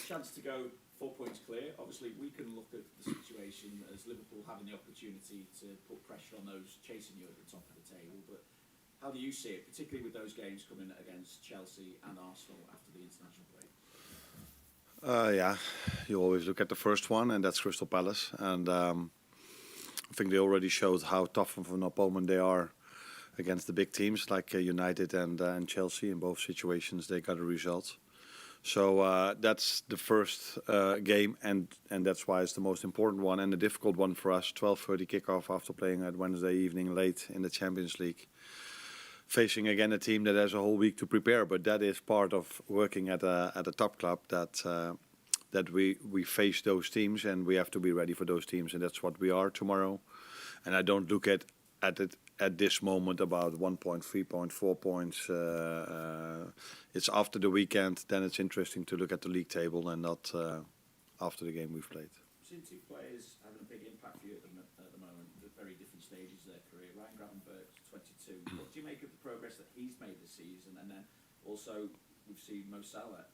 chance to go 4 points clear. Obviously, we can look at the situation as Liverpool having the opportunity to put pressure on those chasing you at the top of the table. But how do you see it, particularly with those games coming against Chelsea and Arsenal after the international break? Yeah, you always look at the first one, and that's Crystal Palace. And I think they already showed how tough of an opponent they are against the big teams like United and Chelsea. In both situations, they got a result. So that's the first game, and that's why it's the most important one and the difficult one for us. 12:30 kickoff after playing at Wednesday evening late in the Champions League. Facing again a team that has a whole week to prepare, but that is part of working at a top club, that we face those teams and we have to be ready for those teams, and that's what we are tomorrow. And I don't look at it at this moment about 1 point, 3 point, 4 points. It's after the weekend, then it's interesting to look at the league table and not after the game we've played. Seen two players having a big impact for you at the moment at very different stages of their career. Gravenberch, 22. What do you make of the progress that he's made this season? And then also we've seen Mo Salah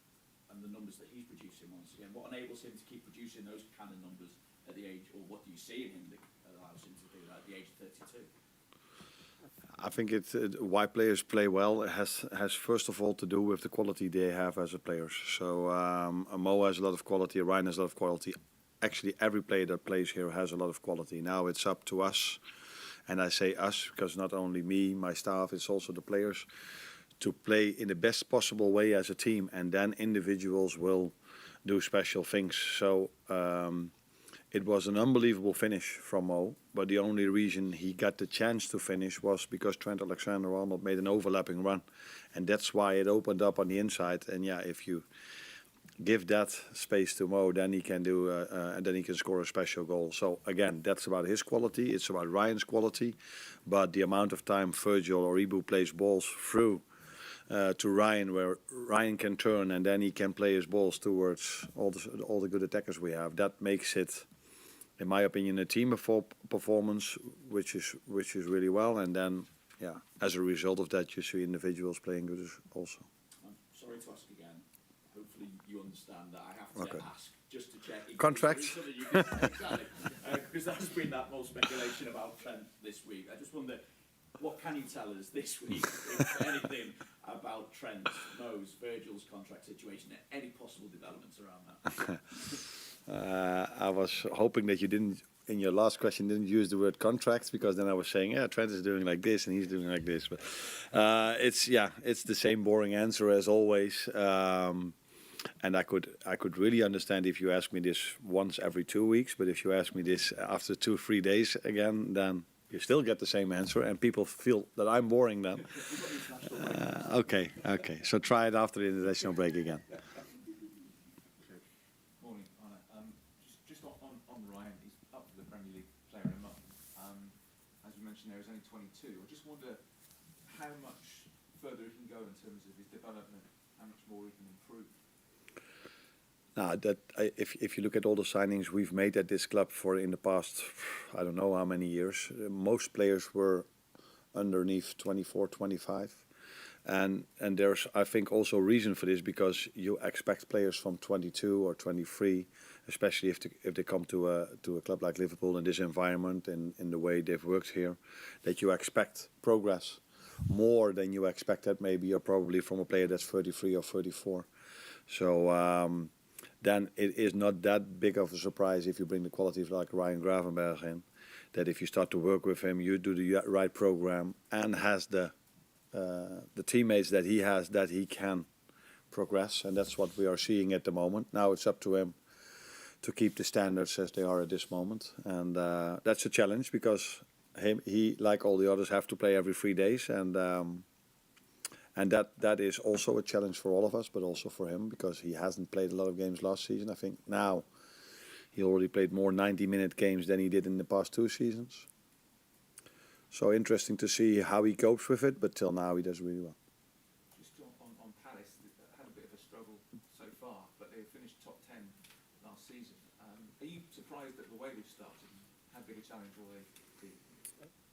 and the numbers that he's producing once again. What enables him to keep producing those kind of numbers at the age, or what do you see in him that allows him to do that at the age of 32? I think why players play well has first of all to do with the quality they have as a players. So Mo has a lot of quality, Ryan has a lot of quality. Actually, every player that plays here has a lot of quality. Now it's up to us, and I say us because not only me, my staff, it's also the players, to play in the best possible way as a team, and then individuals will do special things. So it was an unbelievable finish from Mo, but the only reason he got the chance to finish was because Trent Alexander-Arnold made an overlapping run, and that's why it opened up on the inside. And yeah, if you give that space to Mo, then he can do, and then he can score a special goal. So again, that's about his quality. It's about Ryan's quality, but the amount of time Virgil or Ibu plays balls through to Ryan, where Ryan can turn and then he can play his balls towards all the good attackers we have. That makes it, in my opinion, a team performance, which is really well. And then, yeah, as a result of that, you see individuals playing good also. I'm sorry to ask again. Hopefully you understand that I have to ask just to check. Contracts. Exactly. Because there's been that more speculation about Trent this week. I just wonder, what can you tell us this week, if anything, about Trent, Mo's, Virgil's contract situation, any possible developments around that? I was hoping that you didn't, in your last question, didn't use the word contracts, because then I was saying, yeah, Trent is doing like this and he's doing like this. But it's the same boring answer as always. And I could really understand if you ask me this once every 2 weeks, but if you ask me this after 2-3 days again, then you still get the same answer, and people feel that I'm boring then. Okay. So try it after the international break again. Morning, Arne. Just on Ryan, he's up for the Premier League Player of the Month. As you mentioned, there is only 22. I just wonder how much further he can go in terms of his development, how much more he can improve. If you look at all the signings we've made at this club for in the past, I don't know how many years, most players were underneath 24, 25. And there's, I think, also a reason for this, because you expect players from 22 or 23, especially if they come to a club like Liverpool in this environment and in the way they've worked here, that you expect progress more than you expected maybe or probably from a player that's 33 or 34. So then it is not that big of a surprise if you bring the qualities like Ryan Gravenberch in, that if you start to work with him, you do the right program and has the teammates that he has, that he can progress, and that's what we are seeing at the moment. Now it's up to him to keep the standards as they are at this moment, and that's a challenge, because he, like all the others, have to play every 3 days, and that is also a challenge for all of us, but also for him, because he hasn't played a lot of games last season. I think now he already played more 90-minute games than he did in the past 2 seasons. So interesting to see how he copes with it, but till now he does really well. Just on Palace, they had a bit of a struggle so far, but they finished top 10 last season. Are you surprised at the way they've started? How big a challenge will they be?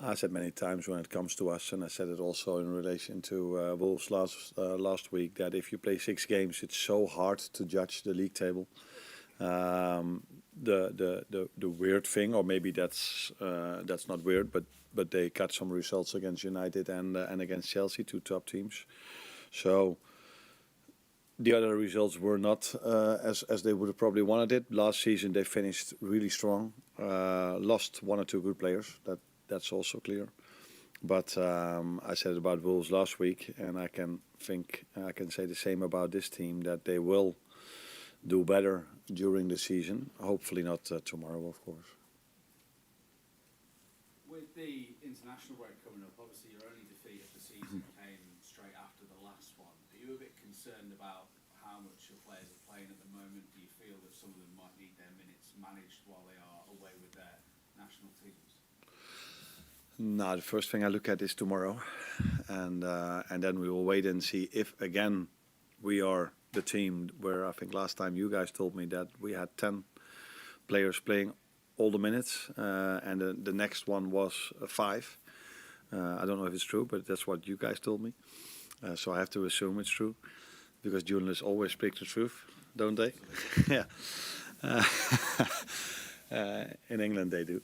I said many times when it comes to us, and I said it also in relation to Wolves last week, that if you play 6 games, it's so hard to judge the league table. The weird thing, or maybe that's not weird, but they got some results against United and against Chelsea, 2 top teams. So the other results were not as they would have probably wanted it. Last season they finished really strong, lost 1 or 2 good players. That's also clear. But I said about Wolves last week, and I can say the same about this team, that they will do better during the season. Hopefully not tomorrow, of course. With the international break coming up, obviously your only defeat of the season came straight after the last one. Are you a bit concerned about how much your players are playing at the moment? Do you feel that some of them might need their minutes managed while they are away with their national teams? No, the first thing I look at is tomorrow, and then we will wait and see if again we are the team where I think last time you guys told me that we had 10 players playing all the minutes, and the next one was 5. I don't know if it's true, but that's what you guys told me. So I have to assume it's true, because journalists always speak the truth, don't they? Yeah. In England they do.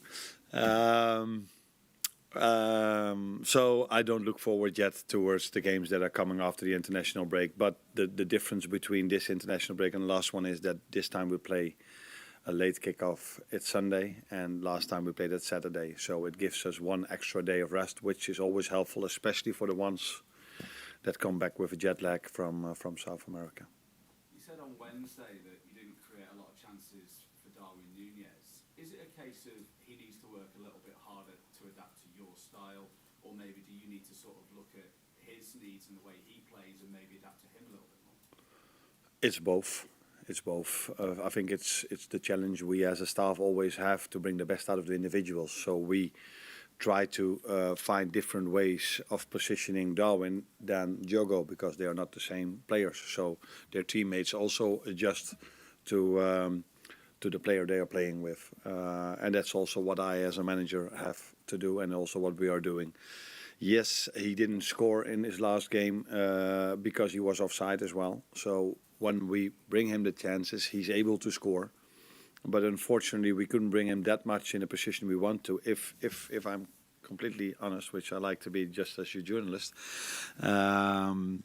So I don't look forward yet towards the games that are coming after the international break. But the difference between this international break and the last one is that this time we play a late kickoff. It's Sunday, and last time we played it Saturday. So it gives us 1 extra day of rest, which is always helpful, especially for the ones that come back with a jet lag from South America. You said on Wednesday that you didn't create a lot of chances for Darwin Nunez. Is it a case of he needs to work a little bit harder to adapt to your style, or maybe do you need to sort of look at his needs and the way he plays and maybe adapt to him a little bit more? It's both. It's both. I think it's the challenge we as a staff always have to bring the best out of the individuals. So we try to find different ways of positioning Darwin than Diogo, because they are not the same players. So their teammates also adjust to the player they are playing with, and that's also what I as a manager have to do, and also what we are doing. Yes, he didn't score in his last game because he was offside as well. So when we bring him the chances, he's able to score. But unfortunately, we couldn't bring him that much in a position we want to. If I'm completely honest, which I like to be just as your journalist, even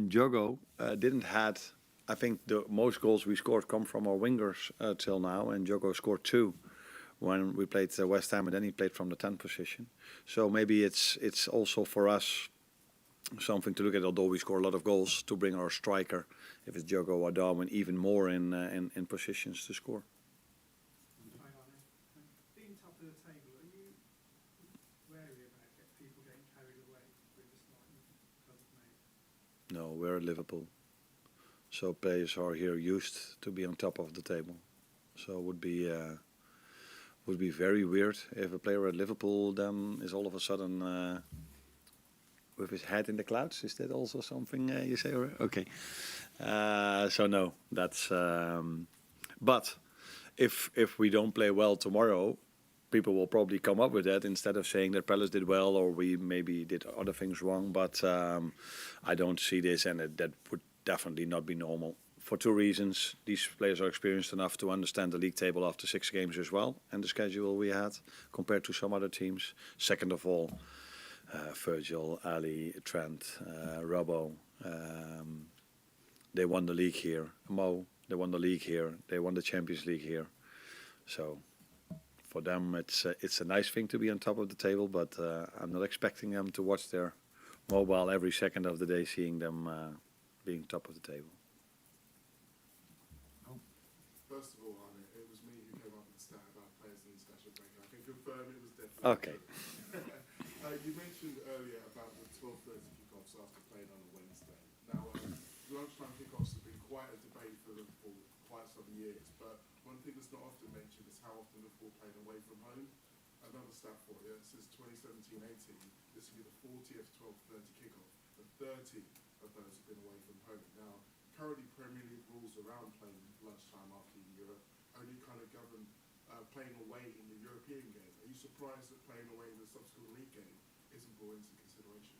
Diogo didn't had. I think the most goals we scored come from our wingers till now, and Diogo scored 2 when we played West Ham, and then he played from the 10th position. So maybe it's also for us something to look at, although we score a lot of goals, to bring our striker, if it's Diogo or Darwin, even more in positions to score. Hi, Arne. Being top of the table, are you wary about people getting carried away with the start you have made? No, we're at Liverpool. So players are here used to be on top of the table. So it would be very weird if a player at Liverpool then is all of a sudden with his head in the clouds. Is that also something you say? Okay. So no, that's. But if we don't play well tomorrow, people will probably come up with that instead of saying that Palace did well or we maybe did other things wrong. But I don't see this, and that would definitely not be normal. For 2 reasons. These players are experienced enough to understand the league table after 6 games as well, and the schedule we had compared to some other teams. Second of all, Virgil, Ali, Trent, Robbo, they won the league here. Mo, they won the league here. They won the Champions League here. So for them, it's a nice thing to be on top of the table, but I'm not expecting them to watch their mobile every second of the day, seeing them being top of the table. First of all, Arne, it was me who came up with the stat about players in the international break. I can confirm it was definitely Okay. You mentioned earlier about the 12:30 kickoffs after playing on a Wednesday. Now, lunchtime kickoffs have been quite a debate for Liverpool for quite some years, but one thing that's not often mentioned is how often Liverpool played away from home. Another stat for you, since 2017-18, this will be the 40th 12:30 kickoff, and 30 of those have been away from home. Now, currently Premier League rules around playing lunchtime after Europe only kind of govern playing away in the European game. Are you surprised that playing away in the subsequent league game isn't brought into consideration?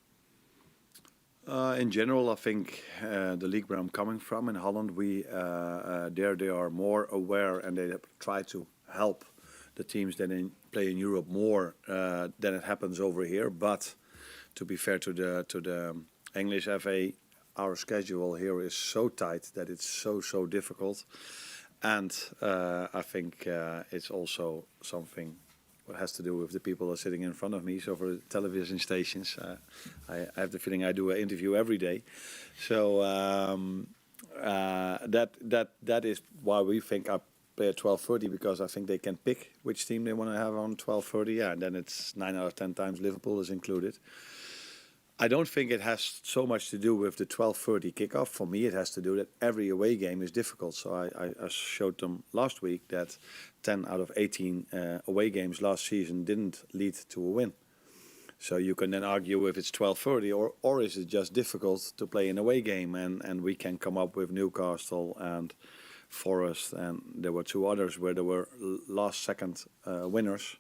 In general, I think the league where I'm coming from in Holland, there they are more aware and they try to help the teams that play in Europe more than it happens over here. But to be fair to the English FA, our schedule here is so tight that it's so difficult, and I think it's also something what has to do with the people that are sitting in front of me. So for the television stations, I have the feeling I do an interview every day. So that is why we think I play at 12:30, because I think they can pick which team they want to have on 12:30. Yeah, and then it's 9 out of 10 times Liverpool is included. I don't think it has so much to do with the 12:30 kickoff. For me, it has to do that every away game is difficult. So I showed them last week that 10 out of 18 away games last season didn't lead to a win. So you can then argue if it's 12:30 or is it just difficult to play an away game. And we can come up with Newcastle and Forest, and there were two others where there were last-second winners.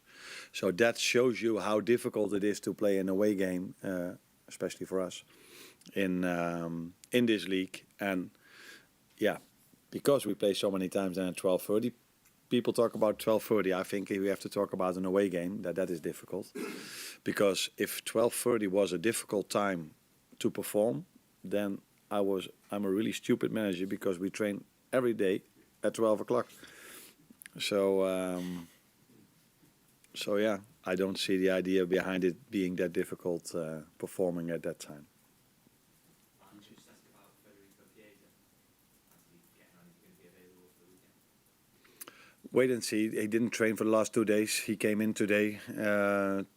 So that shows you how difficult it is to play an away game, especially for us, in this league. And yeah, because we play so many times then at 12:30, people talk about 12:30. I think we have to talk about an away game, that is difficult. Because if 12:30 was a difficult time to perform, then I'm a really stupid manager, because we train every day at 12 o'clock. So yeah, I don't see the idea behind it being that difficult performing at that time. Just ask about Federico Chiesa. How's he getting on? Is he going to be available for the weekend? Wait and see. He didn't train for the last 2 days. He came in today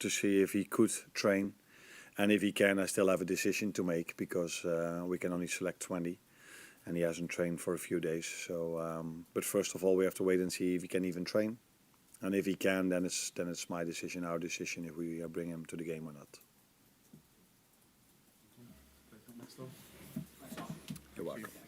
to see if he could train. And if he can, I still have a decision to make, because we can only select 20. And he hasn't trained for a few days. So, but first of all, we have to wait and see if he can even train. And if he can, then it's my decision, our decision, if we bring him to the game or not. Next one. You're welcome.